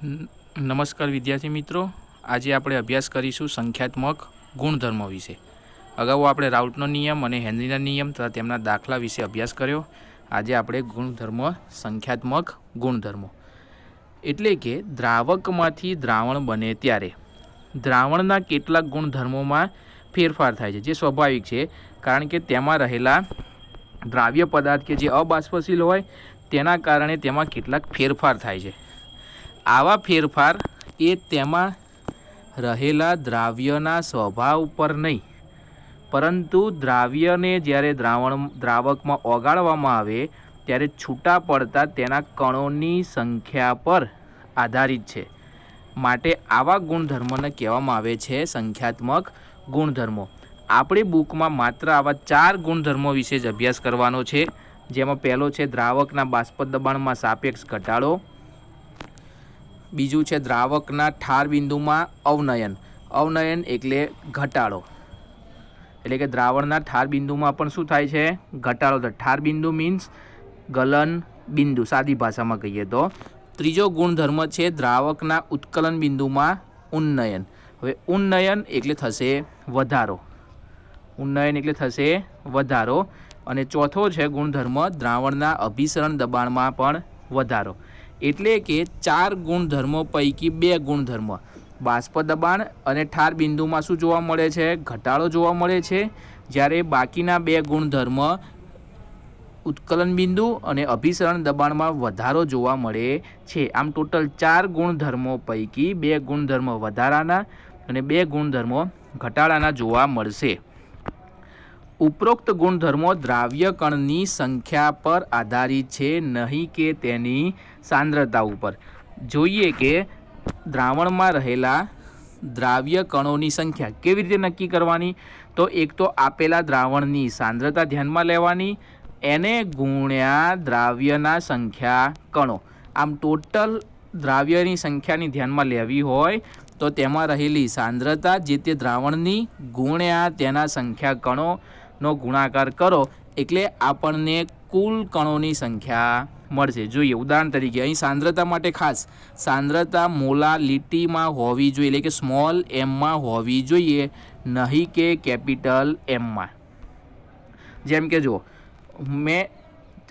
નમસ્કાર વિદ્યાર્થી મિત્રો, આજે આપણે અભ્યાસ કરીશું સંખ્યાત્મક ગુણધર્મો વિશે. અગાઉ આપણે રાઉટનો નિયમ અને હેનરીના નિયમ તથા તેમના દાખલા વિશે અભ્યાસ કર્યો. આજે આપણે સંખ્યાત્મક ગુણધર્મો એટલે કે દ્રાવકમાંથી દ્રાવણ બને ત્યારે દ્રાવણના કેટલાક ગુણધર્મોમાં ફેરફાર થાય છે, જે સ્વાભાવિક છે, કારણ કે તેમાં રહેલા દ્રાવ્ય પદાર્થ કે જે અબાષ્પશીલ હોય તેના કારણે તેમાં કેટલાક ફેરફાર થાય છે. આવા ફેરફાર એ તેમાં રહેલા દ્રાવ્યના સ્વભાવ પર નહીં, પરંતુ દ્રાવ્યને જ્યારે દ્રાવકમાં ઓગાળવામાં આવે ત્યારે છૂટા પડતા તેના કણોની સંખ્યા પર આધારિત છે. માટે આવા ગુણધર્મોને કહેવામાં આવે છે સંખ્યાત્મક ગુણધર્મો. આપણી બુકમાં માત્ર આવા 4 ગુણધર્મો વિશે જ અભ્યાસ કરવાનો છે, જેમાં પહેલો છે દ્રાવકના બાષ્પ દબાણમાં સાપેક્ષ ઘટાડો. બીજું છે દ્રાવકના ઠાર બિંદુમાં અવનયન એટલે ઘટાડો, એટલે કે દ્રાવણના ઠાર બિંદુમાં પણ શું થાય છે? ઘટાડો. ઠાર બિંદુ મીન્સ ગલન બિંદુ, સાદી ભાષામાં કહીએ તો. ત્રીજો ગુણધર્મ છે દ્રાવકના ઉત્કલન બિંદુમાં ઉન્નયન. હવે ઉન્નયન એટલે થશે વધારો. અને ચોથો છે ગુણધર્મ દ્રાવણના અભિસરણ દબાણમાં પણ વધારો. એટલે કે 4 ગુણધર્મો પૈકી 2 ગુણધર્મ બાષ્પ દબાણ અને ઠાર બિંદુમાં શું જોવા મળે છે? ઘટાડો જોવા મળે છે. જ્યારે બાકીના 2 ગુણધર્મ ઉત્કલન બિંદુ અને અભિસરણ દબાણમાં વધારો જોવા મળે છે. આમ ટોટલ 4 ગુણધર્મો પૈકી 2 ગુણધર્મો વધારાના અને 2 ગુણધર્મો ઘટાડાના જોવા મળશે. ઉપરોક્ત ગુણધર્મો દ્રાવ્ય કણની સંખ્યા પર આધારિત છે, નહીં કે તેની સાંદ્રતા ઉપર. જોઈએ કે દ્રાવણમાં રહેલા દ્રાવ્ય કણોની સંખ્યા કેવી રીતે નક્કી કરવાની? તો એક તો આપેલા દ્રાવણની સાંદ્રતા ધ્યાનમાં લેવાની, એને ગુણ્યા દ્રાવ્યના સંખ્યા કણો. આમ ટોટલ દ્રાવ્યની સંખ્યાની ધ્યાનમાં લેવી હોય તો તેમાં રહેલી સાંદ્રતા જે તે દ્રાવણની ગુણ્યા તેના સંખ્યા કણોનો ગુણાકાર કરો એટલે આપણને કુલ કણોની સંખ્યા મળશે. જોઈએ ઉદાહરણ તરીકે અહીં સાંદ્રતા માટે ખાસ સાંદ્રતા મોલાલિટીમાં હોવી જોઈએ, એટલે કે સ્મોલ એમમાં હોવી જોઈએ, નહીં કે કેપિટલ એમમાં. જેમ કે જો મેં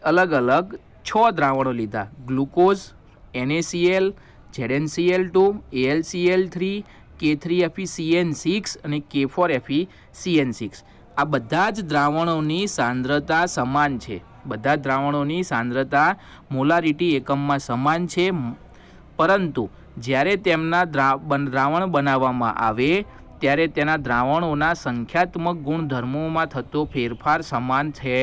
અલગ અલગ 6 દ્રાવણો લીધા: glucose, NaCl, ZnCl2, AlCl3, K3FeCN6 અને K4FeCN6. આ બધા જ દ્રાવણોની સાંદ્રતા સમાન છે. બધા દ્રાવણોની સાંદ્રતા મોલારિટી એકમમાં સમાન છે, પરંતુ જ્યારે તેમના દ્રાવણ બનાવવામાં આવે ત્યારે તેના દ્રાવણોના સંખ્યાત્મક ગુણધર્મોમાં થતો ફેરફાર સમાન છે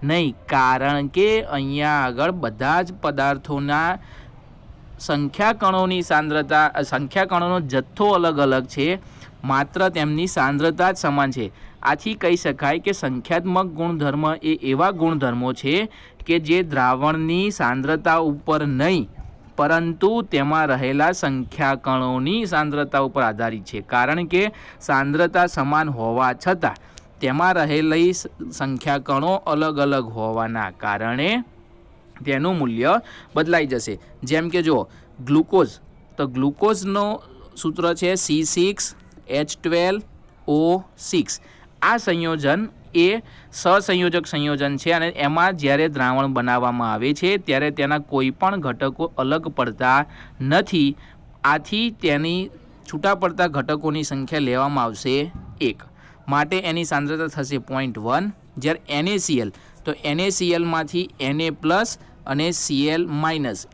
નહીં, કારણ કે અહીંયા આગળ બધા જ પદાર્થોના સંખ્યા કણોનો જથ્થો અલગ અલગ છે, માત્ર તેમની સાંદ્રતા જ સમાન છે. આથી કહી શકાય કે સંખ્યાત્મક ગુણધર્મ એ એવા ગુણધર્મો છે કે જે દ્રાવણની સાંદ્રતા ઉપર નહીં, પરંતુ તેમાં રહેલા સંખ્યા કણોની સાંદ્રતા ઉપર આધારિત છે. કારણ કે સાંદ્રતા સમાન હોવા છતાં તેમાં રહેલી સંખ્યા કણો અલગ અલગ હોવાના કારણે તેનું મૂલ્ય બદલાઈ જશે. જેમ કે જો ગ્લુકોઝ, તો ગ્લુકોઝનો સૂત્ર છે C6H12O6. આ સંયોજન એ સહસંયોજક સંયોજન છે અને એમાં જ્યારે દ્રાવણ બનાવવામાં આવે છે ત્યારે તેના કોઈ પણ ઘટકો અલગ પડતા નથી. આથી તેની છૂટા પડતા ઘટકોની સંખ્યા લેવામાં આવશે 1, માટે એની સાંદ્રતા થશે 0.1. જ્યારે NaCl, તો NaClમાંથી Na+ અને Cl-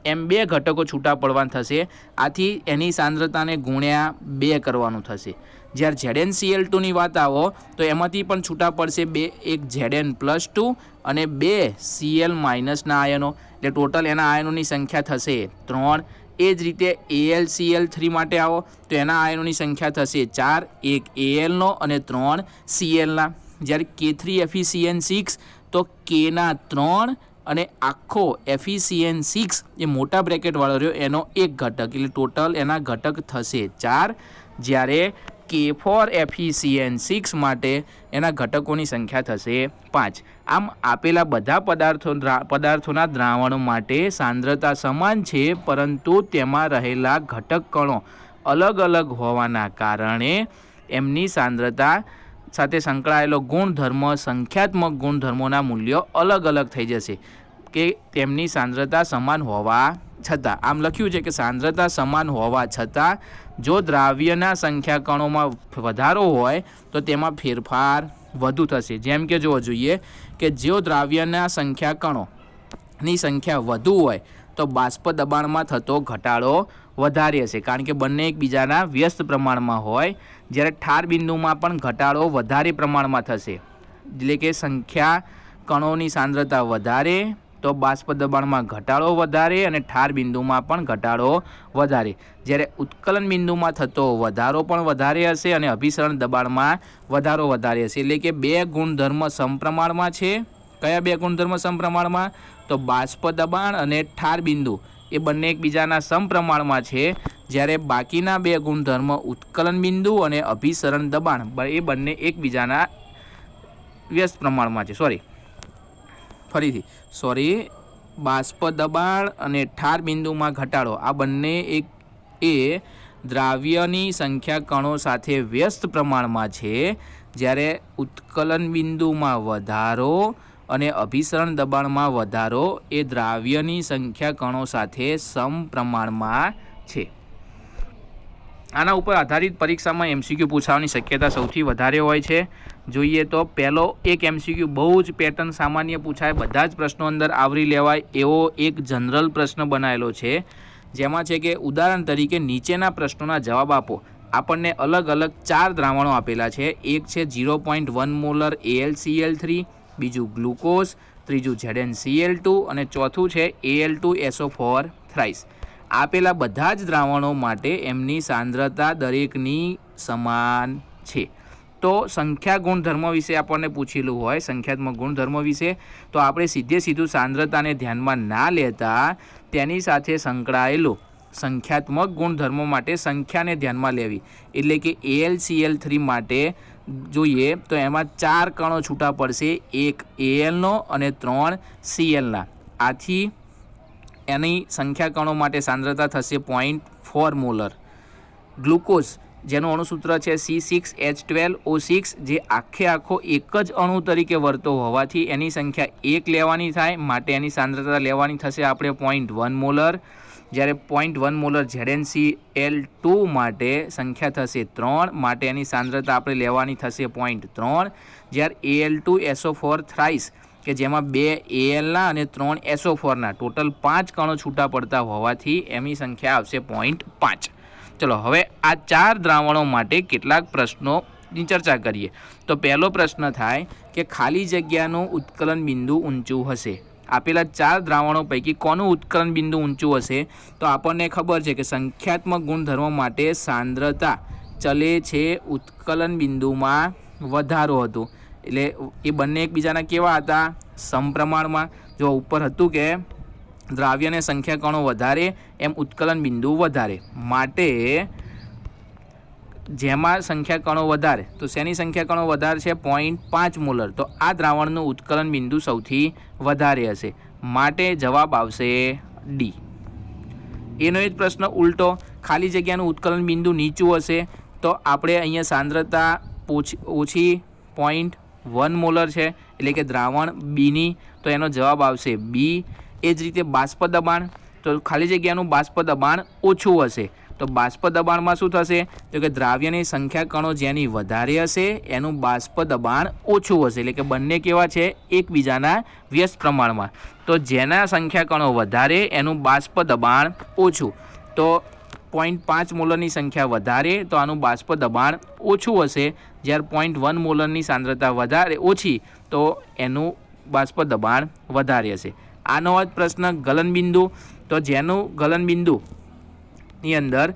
એમ 2 ઘટકો છૂટા પડવાના થશે. આથી એની સાંદ્રતાને ગુણ્યા 2 કરવાનું થશે. જ્યારે ZnCl2ની વાત આવો તો એમાંથી પણ છૂટા પડશે 2, એક Zn+2 અને 2 Cl- ના આયનો, એટલે ટોટલ એના આયનોની સંખ્યા થશે 3. એ જ રીતે AlCl3 માટે આવો તો એના આયનોની સંખ્યા થશે 4, એક Alનો અને 3 Clના. જ્યારે K3FeCN6 તો Kના 3 અને આખો FeCN6 એ મોટા બ્રેકેટવાળો રહ્યો એનો એક ઘટક, એટલે ટોટલ એના ઘટક થશે 4. જ્યારે K4FeCN6 માટે એના ઘટકોની સંખ્યા થશે 5. આમ આપેલા બધા પદાર્થોના દ્રાવણો માટે સાંદ્રતા સમાન છે, પરંતુ તેમાં રહેલા ઘટક કણો અલગ અલગ હોવાના કારણે એમની સાંદ્રતા સાથે સંકળાયેલો ગુણધર્મ, સંખ્યાત્મક ગુણધર્મોના મૂલ્યો અલગ અલગ થઈ જશે કે તેમની સાંદ્રતા સમાન હોવા છતાં. આમ લખ્યું છે કે સાંદ્રતા સમાન હોવા છતાં જો દ્રાવ્યના સંખ્યા કણોમાં વધારો હોય તો તેમાં ફેરફાર વધુ થશે. જેમ કે જોવો જોઈએ કે જો દ્રાવ્યના સંખ્યા કણોની સંખ્યા વધુ હોય તો બાષ્પ દબાણમાં થતો ઘટાડો વધારે હશે, કારણ કે બંને એકબીજાના વ્યસ્ત પ્રમાણમાં હોય. જ્યારે ઠાર બિંદુમાં પણ ઘટાડો વધારે પ્રમાણમાં થશે, એટલે કે સંખ્યા કણોની સાંદ્રતા વધારે તો બાષ્પ દબાણમાં ઘટાડો વધારે અને ઠાર બિંદુમાં પણ ઘટાડો વધારે. જ્યારે ઉત્કલન બિંદુમાં થતો વધારો પણ વધારે હશે અને અભિસરણ દબાણમાં વધારો વધારે હશે. એટલે કે બે ગુણધર્મ સમપ્રમાણમાં છે. કયા બે ગુણધર્મ સમપ્રમાણમાં? તો બાષ્પ દબાણ અને ઠાર બિંદુ એ બંને એકબીજાના સમપ્રમાણમાં છે. જ્યારે બાકીના બે ગુણધર્મ ઉત્કલન બિંદુ અને અભિસરણ દબાણ એ બંને એકબીજાના વ્યસ્ત પ્રમાણમાં છે. બાષ્પ દબાણ અને ઠાર બિંદુમાં ઘટાડો આ બંને એ દ્રાવ્યની સંખ્યા કણો સાથે વ્યસ્ત પ્રમાણમાં છે. જ્યારે ઉત્કલન બિંદુમાં વધારો અને અભિસરણ દબાણમાં વધારો એ દ્રાવ્યની સંખ્યા કણો સાથે સમપ્રમાણમાં છે. આના ઉપર આધારિત પરીક્ષામાં એમસીક્યુ પૂછવાની શક્યતા સૌથી વધારે હોય છે. જોઈએ તો પહેલો એક એમસીક્યુ બહુ જ પેટર્ન સામાન્ય પૂછાય, બધા જ પ્રશ્નો અંદર આવરી લેવાય એવો એક જનરલ પ્રશ્ન બનાવેલો છે, જેમાં છે કે ઉદાહરણ તરીકે નીચેના પ્રશ્નોના જવાબ આપો. આપણને અલગ અલગ 4 દ્રાવણો આપેલા છે. એક છે 0.1 મોલર AlCl3, બીજું ગ્લુકોઝ, ત્રીજું ZnCl2 અને ચોથું છે Al2SO4 થ્રાઇસ. આપેલા બધા જ દ્રાવણો માટે એમની સાંદ્રતા દરેકની સમાન છે. તો સંખ્યા ગુણધર્મ વિશે આપણને પૂછેલું હોય, સંખ્યાત્મક ગુણધર્મ વિશે, તો આપણે સીધું સાંદ્રતાને ધ્યાનમાં ના લેતા તેની સાથે સંકળાયેલું સંખ્યાત્મક ગુણધર્મો માટે સંખ્યાને ધ્યાનમાં લેવી. એટલે કે AlCl3 માટે જોઈએ તો એમાં 4 કણો છૂટા પડશે, એક Alનો અને 3 Clના. આથી એની સંખ્યા કણો માટે સાંદ્રતા થશે 0.4 મોલર. ગ્લુકોઝ જેનું અણુસૂત્ર છે C6H12O6, જે આખો એક જ અણુ તરીકે વર્તો હોવાથી એની સંખ્યા 1 લેવાની થાય, માટે એની સાંદ્રતા લેવાની થશે આપણે 0.1 મોલર. જ્યારે 0.1 મોલર ZnCl2 માટે સંખ્યા થશે 3, માટે એની સાંદ્રતા આપણે લેવાની થશે 0.3. જ્યારે Al2SO4 થ્રાઇસ કે જેમાં 2 Alના અને 3 SO4ના ટોટલ 5 કણો છૂટા પડતા હોવાથી એની સંખ્યા આવશે 0.5. ચલો હવે આ 4 દ્રાવણો માટે કેટલાક પ્રશ્નોની ચર્ચા કરીએ. તો પહેલો પ્રશ્ન થાય કે ખાલી જગ્યાનું ઉત્કલન બિંદુ ઊંચું હશે. આપેલા 4 દ્રાવણો પૈકી કોનું ઉત્કલન બિંદુ ઊંચું હશે? તો આપણને ખબર છે કે સંખ્યાત્મક ગુણધર્મો માટે સાંદ્રતા ચલે છે ઉત્કલન બિંદુમાં વધારો હતું, એટલે એ બંને એકબીજાના કેવા હતા? સમપ્રમાણમાં. જો ઉપર હતું કે દ્રાવ્યને સંખ્યા કણો વધારે એમ ઉત્કલન બિંદુ વધારે, માટે જેમાં સંખ્યા કણો વધારે તો શેની સંખ્યા કણો વધારે છે? 0.5 મોલર. તો આ દ્રાવણનું ઉત્કલન બિંદુ સૌથી વધારે હશે, માટે જવાબ આવશે ડી. એનો જ પ્રશ્ન ઉલટો, ખાલી જગ્યાનું ઉત્કલન બિંદુ નીચું હશે તો આપણે અહીંયા સાંદ્રતા ઓછી 0.1 મોલર છે, એટલે કે દ્રાવણ બીની, તો એનો જવાબ આવશે બી. એ જ રીતે બાષ્પ દબાણ, તો ખાલી જગ્યાનું બાષ્પ દબાણ ઓછું હશે તો બાષ્પ દબાણમાં શું થશે? તો કે દ્રાવ્યની સંખ્યા કણો જેની વધારે હશે એનું બાષ્પ દબાણ ઓછું હશે, એટલે કે બંને કેવા છે? એકબીજાના વ્યસ્ત પ્રમાણમાં. તો જેના સંખ્યા કણો વધારે એનું બાષ્પ દબાણ ઓછું, તો 0.5 મોલરની સંખ્યા વધારે તો આનું બાષ્પ દબાણ ઓછું હશે. જ્યારે 0.1 મોલરની સાંદ્રતા વધારે ઓછી તો એનું બાષ્પ દબાણ વધારે હશે. આનો જ પ્રશ્ન ગલનબિંદુ, તો જેનું ગલનબિંદુની અંદર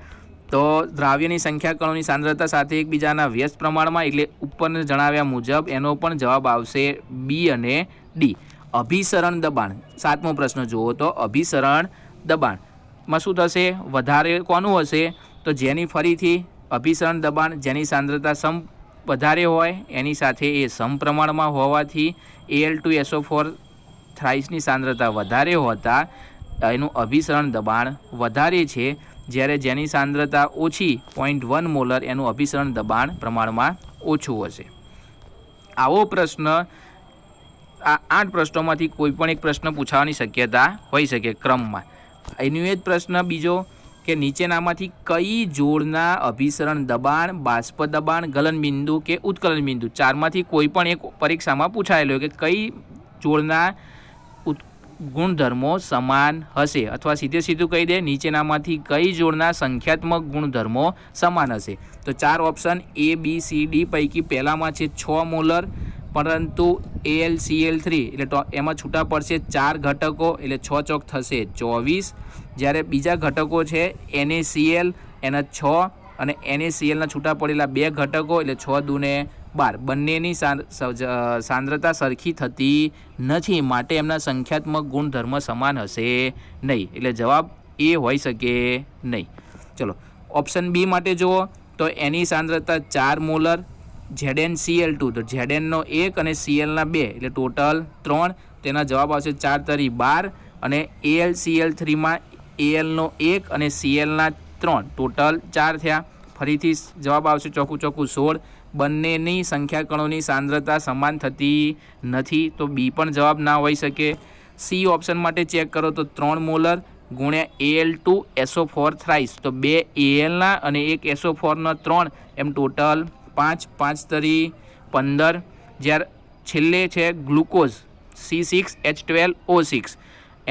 તો દ્રાવ્યની સંખ્યા કણોની સાંદ્રતા સાથે એકબીજાના વ્યસ્ત પ્રમાણમાં, એટલે ઉપર જણાવ્યા મુજબ એનો પણ જવાબ આવશે બી અને ડી. અભિસરણ દબાણ, 7મો પ્રશ્ન જુઓ તો અભિસરણ દબાણમાં શું થશે? વધારે કોનું હશે? તો જેની ફરીથી અભિસરણ દબાણ જેની સાંદ્રતા વધારે હોય એની સાથે એ સમપ્રમાણમાં હોવાથી Al2SO4 થ્રાઇસની સાંદ્રતા વધારે હોતા એનું અભિસરણ દબાણ વધારે છે, જ્યારે જેની સાંદ્રતા ઓછી 0.1 મોલર એનું અભિસરણ દબાણ પ્રમાણમાં ઓછું હશે. આવો પ્રશ્ન આ 8 પ્રશ્નોમાંથી કોઈ પણ એક પ્રશ્ન પૂછાવાની શક્યતા હોઈ શકે ક્રમમાં. એનો એ જ પ્રશ્ન બીજો કે નીચેનામાંથી કઈ જોડના અભિસરણ દબાણ, બાષ્પ દબાણ, ગલનબિંદુ કે ઉત્કલન બિંદુ, ચારમાંથી કોઈ પણ એક પરીક્ષામાં પૂછાયેલો કે કઈ જોડના ગુણધર્મો સમાન હશે, અથવા સીધું કહી દે નીચેનામાંથી કઈ જોડના સંખ્યાત્મક ગુણધર્મો સમાન હશે. તો 4 ઓપ્શન ABCD પૈકી પહેલામાં છે 6 મોલર, પરંતુ AlCl3 એટલે એમાં છૂટા પડશે 4 ઘટકો એટલે 6 ચોક થશે 24, જ્યારે બીજા ઘટકો છે NaCl એના 6 અને NaClના છૂટા પડેલા 2 ઘટકો એટલે 6 દૂને 12. બંનેની સાંદ્રતા સરખી થતી નથી, માટે એમના સંખ્યાત્મક ગુણધર્મ સમાન હશે નહીં, એટલે જવાબ એ હોઈ શકે નહીં. ચલો ઓપ્શન બી માટે જુઓ તો એની સાંદ્રતા 4 મોલર, ZnCl2 તો Znનો 1 અને Clના 2 એટલે ટોટલ 3, તેના જવાબ આવશે 4 તરી 12, અને AlCl3માં Alનો 1 અને Clના 3 ટોટલ 4 થયા. ફરીથી જવાબ આવશે ચોખ્ખું 16. બંનેની સંખ્યા કણોની સાંદ્રતા સમાન થતી નથી, તો બી પણ જવાબ ના હોઈ શકે. સી ઓપ્શન માટે ચેક કરો તો 3 મોલર ગુણ્યા Al2SO4 થ્રાઇસ, તો 2 Alના અને 1 SO4ના 3 એમ ટોટલ 5, 5 તરી 15. જ્યારે છેલ્લે છે ગ્લુકોઝ C6H12O6,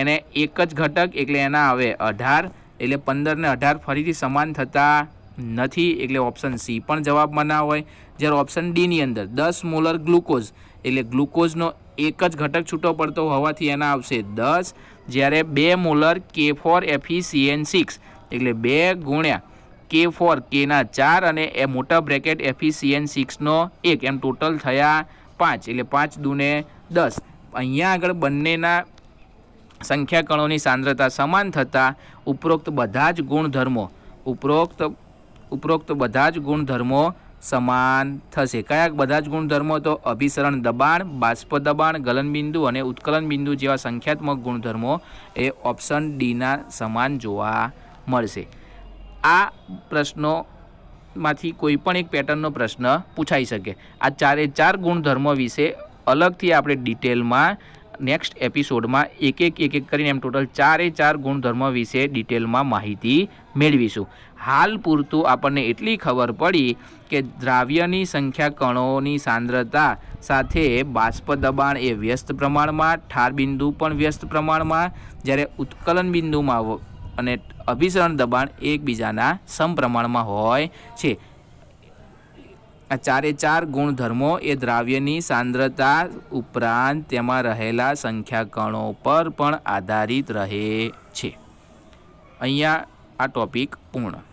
એને એક જ ઘટક એટલે એના આવે 18, એટલે 15 ને 18 ફરીથી સમાન થતા નથી, એટલે ઓપ્શન સી પણ જવાબમાં ના હોય. જ્યારે ઓપ્શન ડીની અંદર 10 મોલર ગ્લુકોઝ એટલે ગ્લુકોઝનો એક જ ઘટક છૂટો પડતો હોવાથી એના આવશે 10, જ્યારે 2 મોલર K4FeCN6 એટલે 2 ગુણ્યા K4 Kના 4 અને એ મોટા બ્રેકેટ FeCN6નો 1 એમ ટોટલ થયા 5, એટલે 5 દૂને 10. અહીંયા આગળ બંનેના સંખ્યા કણોની સાંદ્રતા સમાન થતાં ઉપરોક્ત બધા જ ગુણધર્મો સમાન થશે. કયા બધા જ ગુણધર્મો? તો અભિસરણ દબાણ, બાષ્પ દબાણ, ગલનબિંદુ અને ઉત્કલન બિંદુ જેવા સંખ્યાત્મક ગુણધર્મો એ ઓપ્શન ડીના સમાન જોવા મળશે. આ પ્રશ્નોમાંથી કોઈ પણ એક પેટર્નનો પ્રશ્ન પૂછાઈ શકે. આ 4 ગુણધર્મો વિશે અલગથી આપણે ડિટેલમાં નેક્સ્ટ એપિસોડમાં એક એક કરીને એમ ટોટલ 4 ગુણધર્મો વિશે ડિટેલમાં માહિતી મેળવીશું. હાલ પૂરતું આપણને એટલી ખબર પડી કે દ્રાવ્યની સંખ્યા કણોની સાંદ્રતા સાથે બાષ્પ દબાણ એ વ્યસ્ત પ્રમાણમાં, ઠાર બિંદુ પણ વ્યસ્ત પ્રમાણમાં, જ્યારે ઉત્કલન બિંદુમાં અને અભિસરણ દબાણ એકબીજાના સમપ્રમાણમાં હોય છે. આ 4 ગુણધર્મો એ દ્રાવ્યની સાંદ્રતા ઉપરાંત તેમાં રહેલા સંખ્યા કણો પર પણ આધારિત રહે છે. અહીંયા આ ટોપિક પૂર્ણ.